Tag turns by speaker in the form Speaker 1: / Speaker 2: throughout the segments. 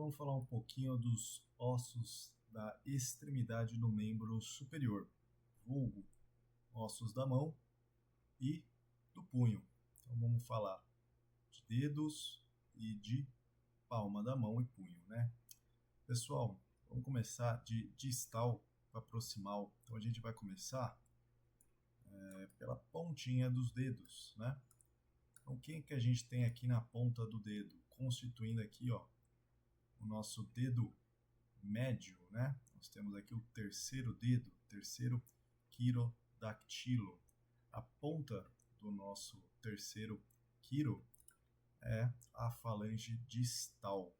Speaker 1: vamos falar um pouquinho dos ossos da extremidade do membro superior, vulgo ossos da mão e do punho. Então vamos falar de dedos e de palma da mão e punho, né? Pessoal, vamos começar de distal para proximal. Então a gente vai começar pela pontinha dos dedos, né? Então quem que a gente tem aqui na ponta do dedo? Constituindo aqui, ó, o nosso dedo médio, né? Nós temos aqui o terceiro dedo, terceiro quirodactilo. A ponta do nosso terceiro quiro é a falange distal.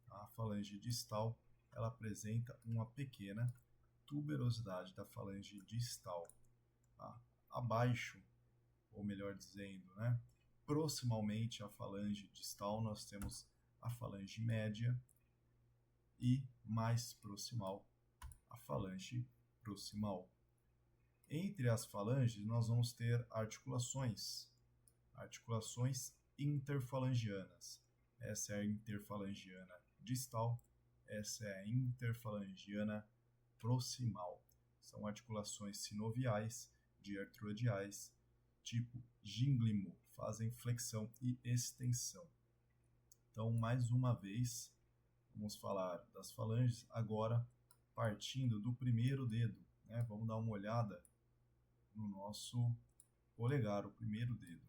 Speaker 1: A falange distal, ela apresenta uma pequena tuberosidade da falange distal. Tá? Abaixo, ou melhor dizendo, né? Proximalmente à falange distal, nós temos a falange média e mais proximal a falange proximal. Entre as falanges, nós vamos ter articulações interfalangianas. Essa é a interfalangiana distal, essa é a interfalangiana proximal. São articulações sinoviais, diartroidiais, tipo gínglimo, fazem flexão e extensão. Então, mais uma vez, vamos falar das falanges agora partindo do primeiro dedo, né? Vamos dar uma olhada no nosso polegar, o primeiro dedo.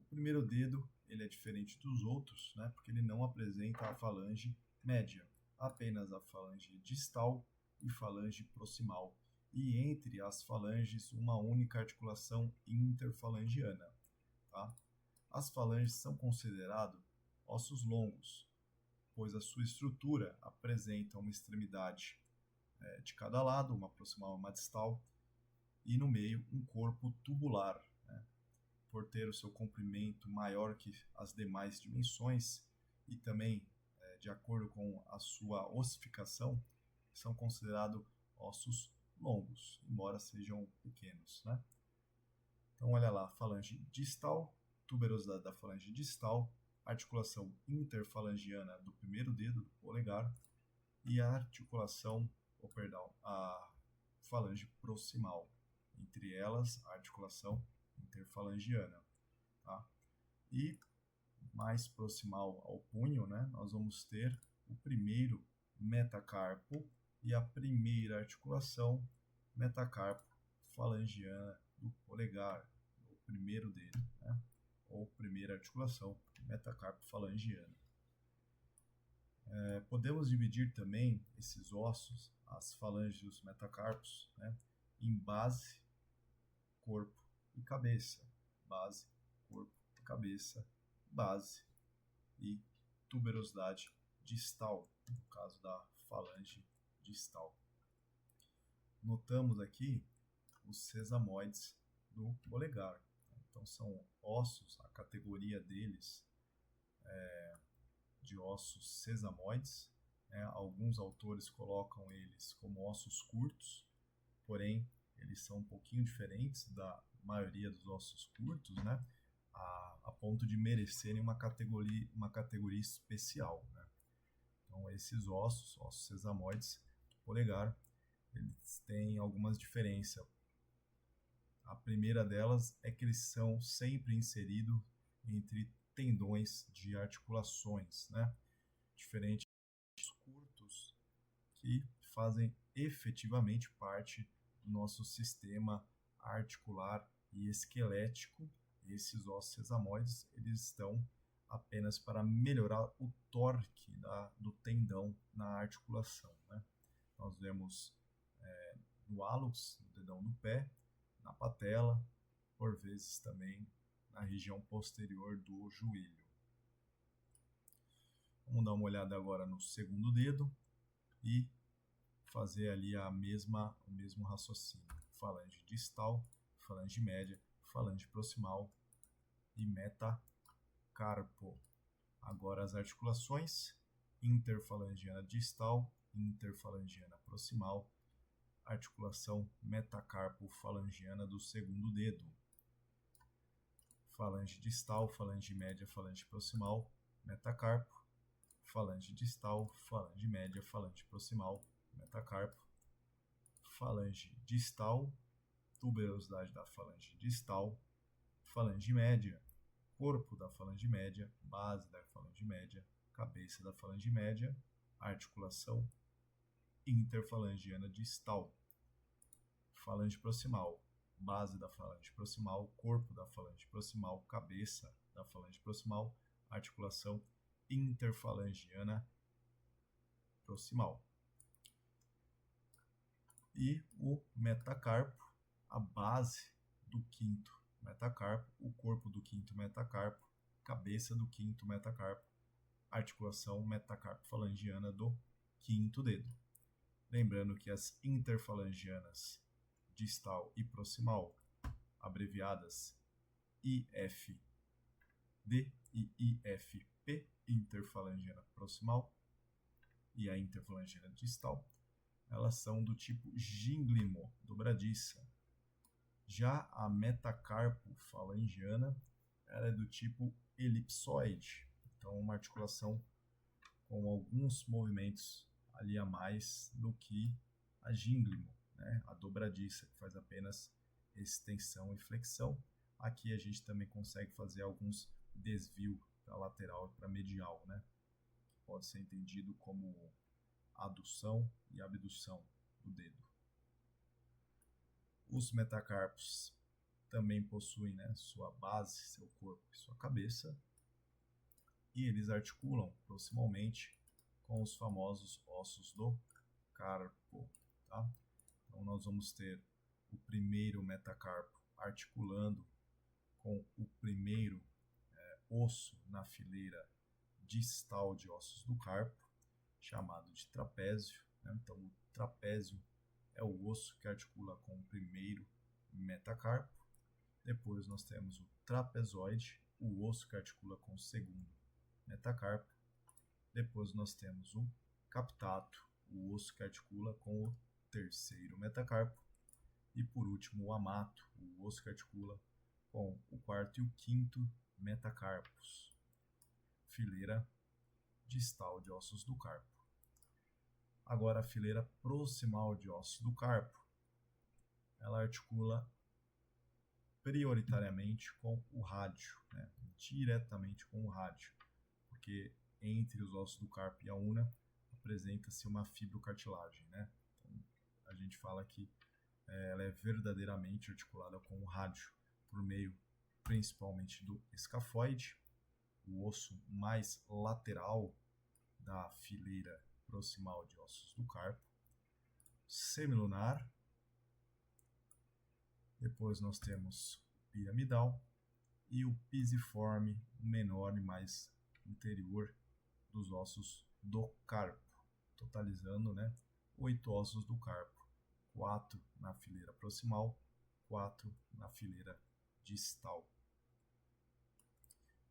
Speaker 1: O primeiro dedo, ele é diferente dos outros, né? Porque ele não apresenta a falange média, apenas a falange distal e falange proximal. E entre as falanges, uma única articulação interfalangiana. Tá? As falanges são consideradas ossos longos, pois a sua estrutura apresenta uma extremidade de cada lado, uma proximal e uma distal, e no meio um corpo tubular. Né? Por ter o seu comprimento maior que as demais dimensões e também, de acordo com a sua ossificação, são considerados ossos longos, embora sejam pequenos. Né? Então, olha lá, falange distal, tuberosidade da falange distal, articulação interfalangiana do primeiro dedo, do polegar, e a articulação, a falange proximal. Entre elas, a articulação interfalangiana. Tá? E mais proximal ao punho, né, nós vamos ter o primeiro metacarpo e a primeira articulação metacarpo falangiana do polegar, o primeiro dedo, né? Ou primeira articulação metacarpo falangiana. Podemos dividir também esses ossos, as falanges e os metacarpos, né, em base, corpo e cabeça. Base, corpo, cabeça, base e tuberosidade distal, no caso da falange distal. Notamos aqui os sesamoides do polegar. Então são ossos, a categoria deles de ossos sesamoides. Alguns autores colocam eles como ossos curtos, porém eles são um pouquinho diferentes da maioria dos ossos curtos, né? A ponto de merecerem uma categoria especial. Né? Então esses ossos sesamoides do polegar, eles têm algumas diferenças. A primeira delas é que eles são sempre inseridos entre tendões de articulações, né? Diferente dos curtos que fazem efetivamente parte do nosso sistema articular e esquelético. Esses ossos sesamoides, eles estão apenas para melhorar o torque do tendão na articulação. Né? Nós vemos no hálux, no dedão do pé, na patela, por vezes também na região posterior do joelho. Vamos dar uma olhada agora no segundo dedo e fazer ali o mesmo raciocínio. Falange distal, falange média, falange proximal e metacarpo. Agora as articulações: interfalangiana distal, interfalangiana proximal, articulação metacarpo-falangiana do segundo dedo. Falange distal, falange média, falange proximal, metacarpo. falange distal, falange média, falange proximal, metacarpo, falange distal, tuberosidade da falange distal, falange média, corpo da falange média, base da falange média, cabeça da falange média, articulação interfalangiana distal, falange proximal, base da falange proximal, corpo da falange proximal, cabeça da falange proximal, articulação interfalangiana proximal. E o metacarpo, a base do quinto metacarpo, o corpo do quinto metacarpo, cabeça do quinto metacarpo, articulação metacarpo-falangiana do quinto dedo. Lembrando que as interfalangianas distal e proximal, abreviadas IFD e IFP, interfalangiana proximal, e a interfalangiana distal, elas são do tipo gínglimo, dobradiça. Já a metacarpo-falangiana, ela é do tipo elipsoide, então uma articulação com alguns movimentos ali a mais do que a gínglimo, né? A dobradiça, que faz apenas extensão e flexão. Aqui a gente também consegue fazer alguns desvios para lateral e para medial, né? Pode ser entendido como adução e abdução do dedo. Os metacarpos também possuem, né, sua base, seu corpo e sua cabeça, e eles articulam proximalmente com os famosos ossos do carpo. Tá? Então nós vamos ter o primeiro metacarpo articulando com o primeiro osso na fileira distal de ossos do carpo, chamado de trapézio. Né? Então o trapézio é o osso que articula com o primeiro metacarpo. Depois nós temos o trapezoide, o osso que articula com o segundo metacarpo. Depois nós temos o captato, o osso que articula com o terceiro metacarpo. E por último o amato, o osso que articula com o quarto e o quinto metacarpos, fileira distal de ossos do carpo. Agora a fileira proximal de ossos do carpo, ela articula prioritariamente com o rádio, né? Diretamente com o rádio, porque entre os ossos do carpo e a una apresenta-se uma fibrocartilagem, né? Então, a gente fala que ela é verdadeiramente articulada com o rádio, por meio principalmente do escafoide, o osso mais lateral da fileira proximal de ossos do carpo, semilunar. Depois nós temos o piramidal e o pisiforme menor e mais interior dos ossos do carpo, totalizando, né, 8 ossos do carpo, 4 na fileira proximal, 4 na fileira distal.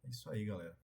Speaker 1: É isso aí, galera.